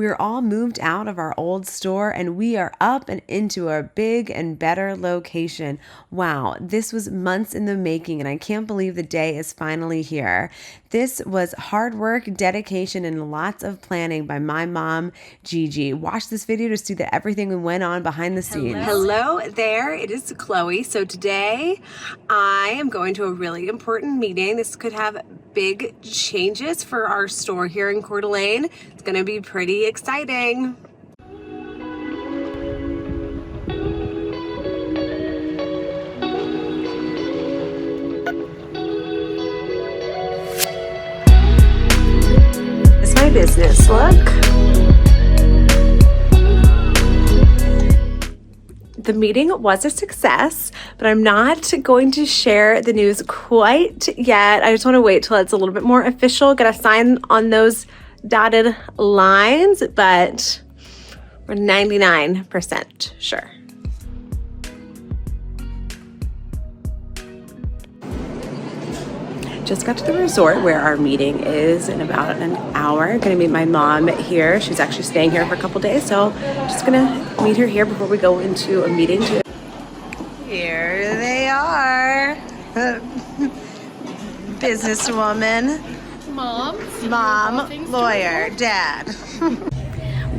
We're all moved out of our old store and we are up and into a big and better location. Wow, this was months in the making and I can't believe the day is finally here. This was hard work, dedication, and lots of planning by my mom, Gigi. Watch this video to see that everything went on behind the scenes. Hello there, it is Chloe. So today I am going to a really important meeting. This could have big changes for our store here in Coeur d'Alene. It's gonna be pretty exciting. It's my business look. The meeting was a success, but I'm not going to share the news quite yet. I just want to wait till it's a little bit more official, get a sign on those dotted lines, but we're 99% sure. Just got to the resort where our meeting is in about an hour. Gonna meet my mom here. She's actually staying here for a couple days, so just gonna meet her here before we go into a meeting. Here they are. Businesswoman, mom, lawyer, dad.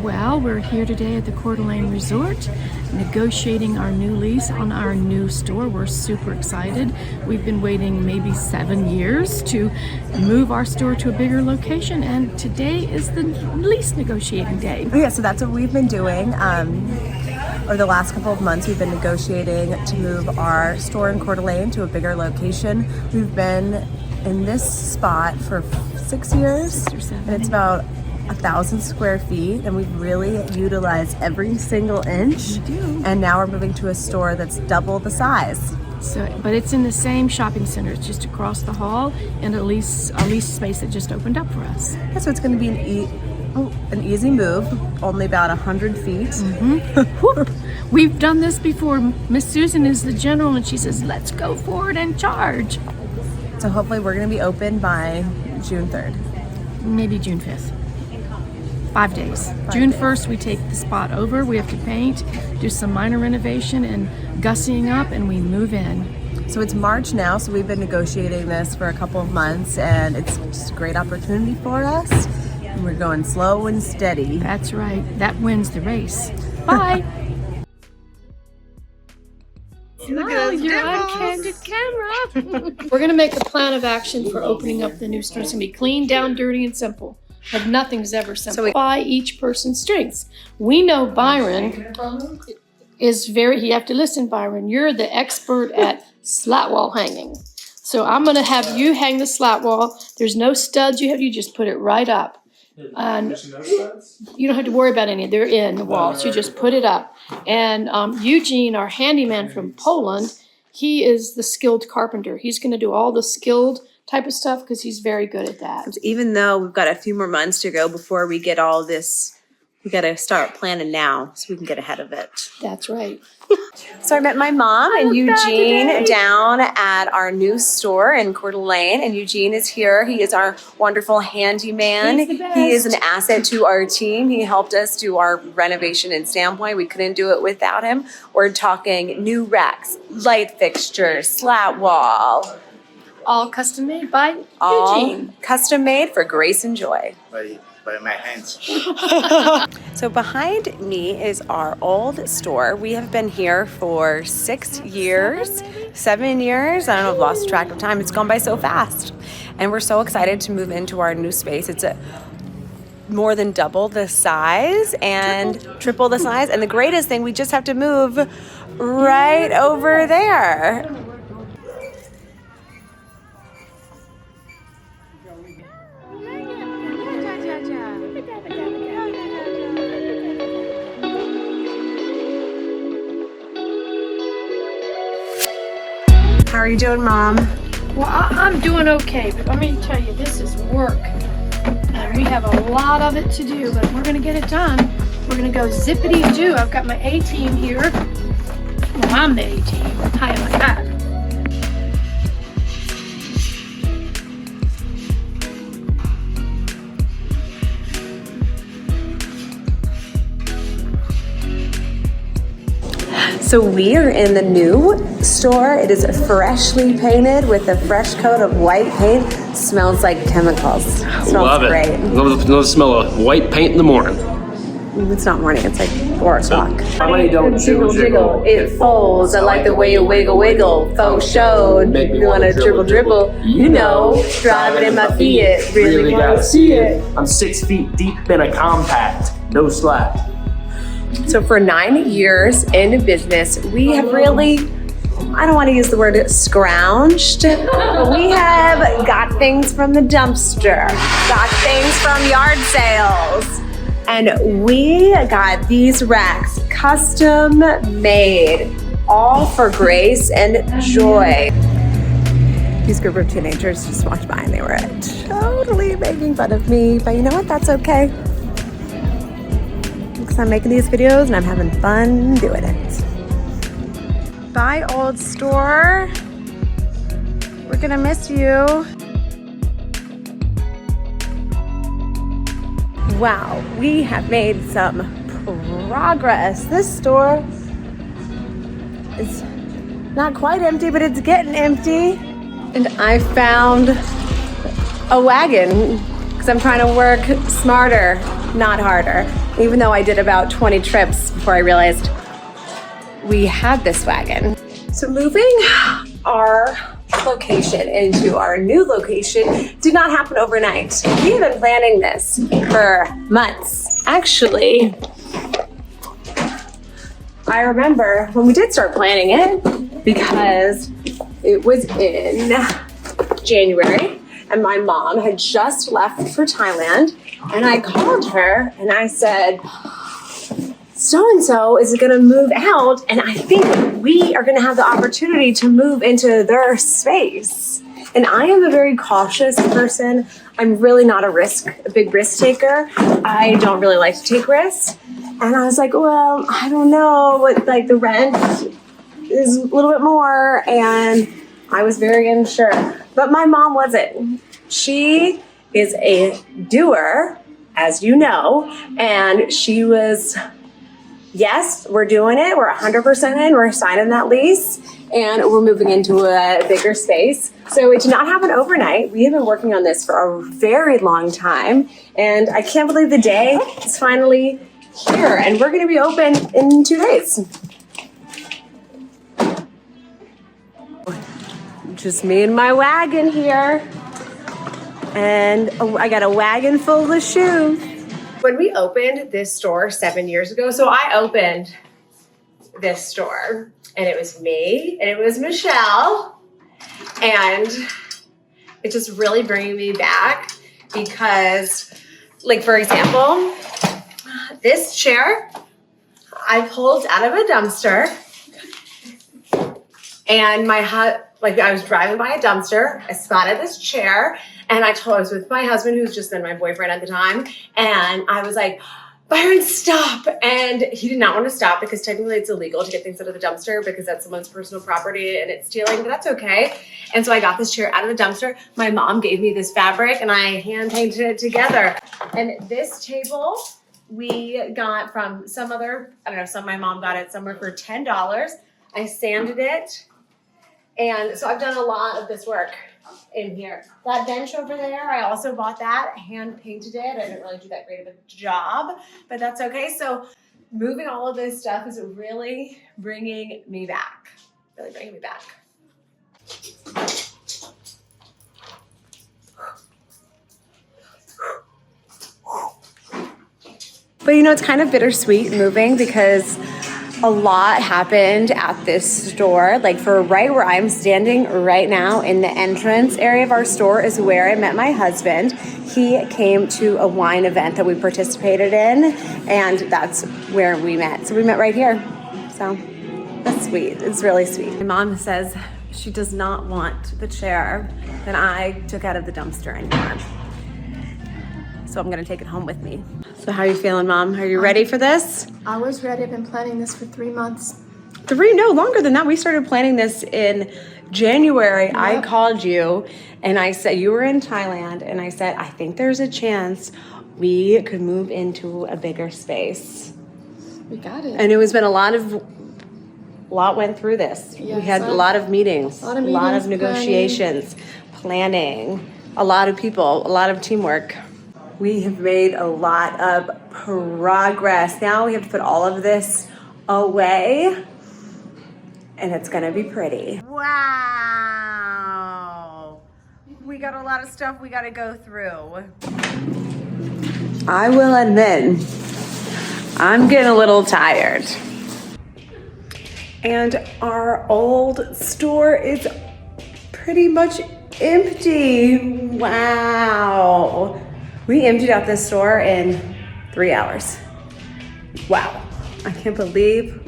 Well, we're here today at the Coeur d'Alene Resort negotiating our new lease on our new store. We're super excited. We've been waiting maybe 7 years to move our store to a bigger location, and today is the lease negotiating day. Yeah, so that's what we've been doing. Over the last couple of months, we've been negotiating to move our store in Coeur d'Alene to a bigger location. We've been in this spot for 6 years, 6 or 7. and it's about 1,000 square feet, and we've really utilized every single inch. We do. And now we're moving to a store that's double the size. So, but it's in the same shopping center. It's just across the hall, and a lease space that just opened up for us. Yeah, so it's going to be an easy move, only about 100 feet. We've done this before. Miss Susan is the general, and she says, "Let's go forward and charge." So hopefully we're going to be open by June 3rd. Maybe June 5th. 5 days. June 1st, we take the spot over. We have to paint, do some minor renovation and gussying up, and we move in. So it's March now, so we've been negotiating this for a couple of months, and it's just a great opportunity for us. And we're going slow and steady. That's right. That wins the race. Bye. Smile, you're on candid camera. We're going to make a plan of action for opening up the new store. It's going to be clean, down, dirty, and simple. But nothing's ever simple. By each person's strengths. We know Byron is you have to listen, Byron. You're the expert at slat wall hanging. So I'm going to have you hang the slat wall. There's no studs you just put it right up. And you don't have to worry about any. They're in the wall, so you just put it up. And Eugene, our handyman from Poland, he is the skilled carpenter. He's going to do all the skilled type of stuff because he's very good at that. Even though we've got a few more months to go before we get all this, we got to start planning now so we can get ahead of it. That's right. So I met my mom and Eugene down at our new store in Coeur d'Alene, and Eugene is here. He is our wonderful handyman. He's the best. He is an asset to our team. He helped us do our renovation in Standpoint. We couldn't do it without him. We're talking new racks, light fixtures, slat wall. All custom made by All Eugene. custom made for Grace and Joy. By my hands. So behind me is our old store. We have been here for 6 years, 7 years. I don't know, I've lost track of time. It's gone by so fast. And we're so excited to move into our new space. It's more than double the size and triple the size. And the greatest thing, we just have to move right over there. How are you doing, Mom? Well, I'm doing okay, but let me tell you, this is work. And we have a lot of it to do, but we're going to get it done. We're going to go zippity-doo. I've got my A-team here. Well, I'm the A-team. How am I that? So we are in the new store. It is freshly painted with a fresh coat of white paint. Smells like chemicals. Smells Love it. great. Love the smell of white paint in the morning. It's not morning, it's like 4 o'clock. Money don't jiggle, it folds. I like the way you wiggle, wiggle. Faux show, Make me you wanna dribble, dribble. You know, driving in my Fiat, really wanna see it. I'm 6 feet deep in a compact, no slack. So for 9 years in business, we have really, I don't want to use the word scrounged, but we have got things from the dumpster, got things from yard sales, and we got these racks custom made, all for grace and joy. These group of teenagers just walked by and they were totally making fun of me, but you know what, that's okay. Because I'm making these videos and I'm having fun doing it. Bye, old store. We're gonna miss you. Wow, we have made some progress. This store is not quite empty, but it's getting empty. And I found a wagon because I'm trying to work smarter, not harder. Even though I did about 20 trips before I realized we had this wagon. So moving our location into our new location did not happen overnight. We have been planning this for months. Actually, I remember when we did start planning it because it was in January and my mom had just left for Thailand, and I called her and I said, so-and-so is gonna move out, and I think we are gonna have the opportunity to move into their space. And I am a very cautious person. I'm really not a big risk taker. I don't really like to take risks. And I was like, well, I don't know, what, like the rent is a little bit more, and I was very unsure. But my mom wasn't. She is a doer, as you know, and she was, yes, we're doing it. We're 100% in. We're signing that lease, and we're moving into a bigger space. So it did not happen overnight. We have been working on this for a very long time, and I can't believe the day is finally here, and we're going to be open in 2 days. Just me and my wagon here, and I got a wagon full of shoes. When we opened this store 7 years ago, so I opened this store, and it was me, and it was Michelle, and it's just really bringing me back because, like, for example, this chair I pulled out of a dumpster, and I was driving by a dumpster, I spotted this chair, and I was with my husband, who's just been my boyfriend at the time, and I was like, Byron, stop. And he did not want to stop because technically it's illegal to get things out of the dumpster because that's someone's personal property and it's stealing, but that's okay. And so I got this chair out of the dumpster. My mom gave me this fabric and I hand painted it together. And this table we got from my mom got it somewhere for $10. I sanded it. And so I've done a lot of this work in here. That bench over there, I also bought that, hand painted it. I didn't really do that great of a job, but that's okay. So moving all of this stuff is really bringing me back. Really bringing me back. But you know, it's kind of bittersweet moving because a lot happened at this store. Like for right where I'm standing right now in the entrance area of our store is where I met my husband. He came to a wine event that we participated in, and that's where we met. So we met right here. So that's sweet. It's really sweet. My mom says she does not want the chair that I took out of the dumpster anymore. So I'm gonna take it home with me. So how are you feeling, Mom? Are you ready for this? I was ready. I've been planning this for 3 months. No, longer than that. We started planning this in January. Yep. I called you and I said, you were in Thailand, and I said, I think there's a chance we could move into a bigger space. We got it. And it has been a lot of A lot went through this. Yes, we had a lot of meetings, a lot of meetings, meetings, negotiations, planning, a lot of people, a lot of teamwork. We have made a lot of progress. Now we have to put all of this away, and it's gonna be pretty. Wow. We got a lot of stuff we gotta go through. I will admit, I'm getting a little tired. And our old store is pretty much empty. Wow. We emptied out this store in 3 hours. Wow. I can't believe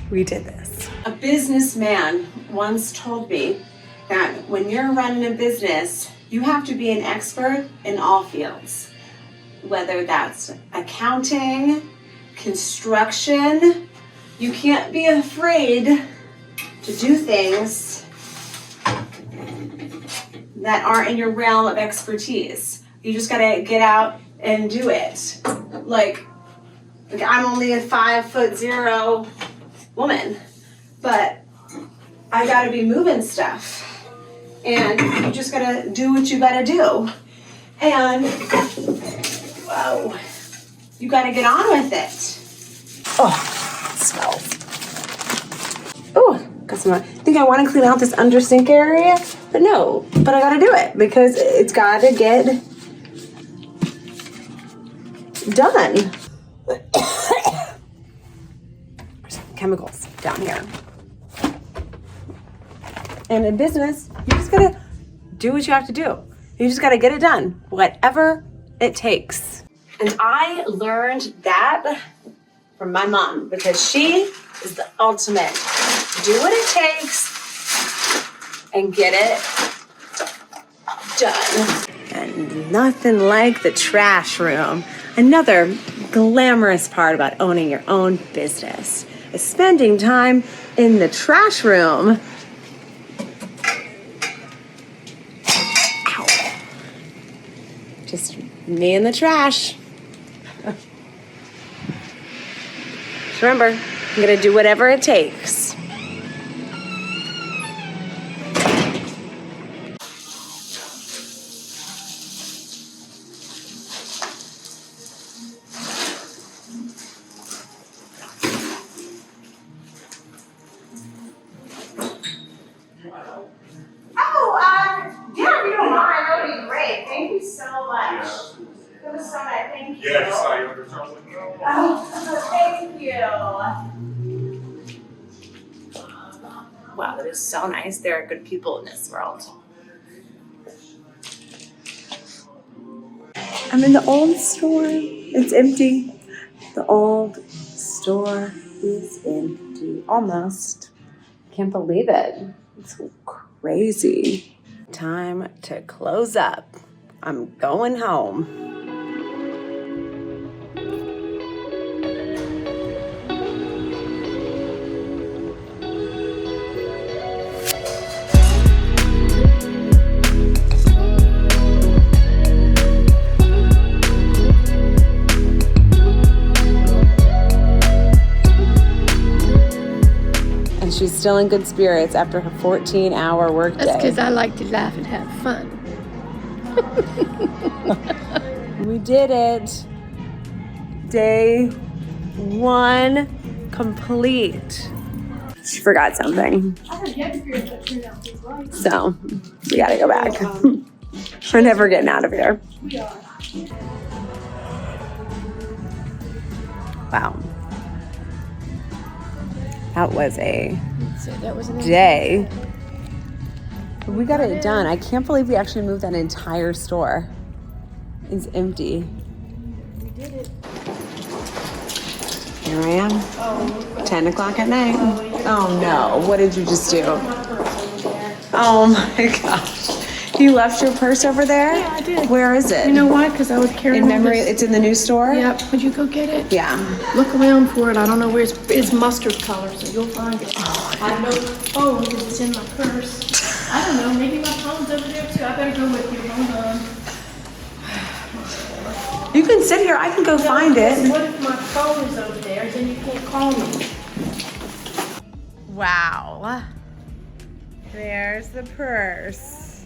we did this. A businessman once told me that when you're running a business, you have to be an expert in all fields, whether that's accounting, construction. You can't be afraid to do things that aren't in your realm of expertise. You just gotta get out and do it. Like I'm only a 5'0" woman, but I gotta be moving stuff. And you just gotta do what you gotta do. And, whoa, you gotta get on with it. Oh, it smells. Oh, I think I wanna clean out this under sink area, but no, but I gotta do it because it's gotta get done. There's chemicals down here. And in business, you just gotta do what you have to do. You just gotta get it done, whatever it takes. And I learned that from my mom because she is the ultimate. Do what it takes and get it done. And nothing like the trash room. Another glamorous part about owning your own business is spending time in the trash room. Ow. Just me and the trash. Just remember, I'm gonna do whatever it takes. Wow, that is so nice. There are good people in this world. I'm in the old store. It's empty. The old store is empty. Almost. Can't believe it. It's crazy. Time to close up. I'm going home. She's still in good spirits after her 14-hour workday. That's because I like to laugh and have fun. We did it. Day 1 complete. She forgot something. So, we gotta go back. We're never getting out of here. Wow. That was a day. We got it done. I can't believe we actually moved that entire store. It's empty. We did it. Here I am. 10 o'clock at night. Oh no, what did you just do? Oh my gosh. You left your purse over there? Yeah, I did. Where is it? You know why? Because I was carrying In memory, this. it's in the new store? Yep. Would you go get it? Yeah. Look around for it. I don't know where it's mustard color, so you'll find it. Oh. I have no phone because it's in my purse. I don't know. Maybe my phone's over there too. I better go with you. Hold on. You can sit here. I can go find it. What if my phone is over there? Then you can't call me. Wow. There's the purse.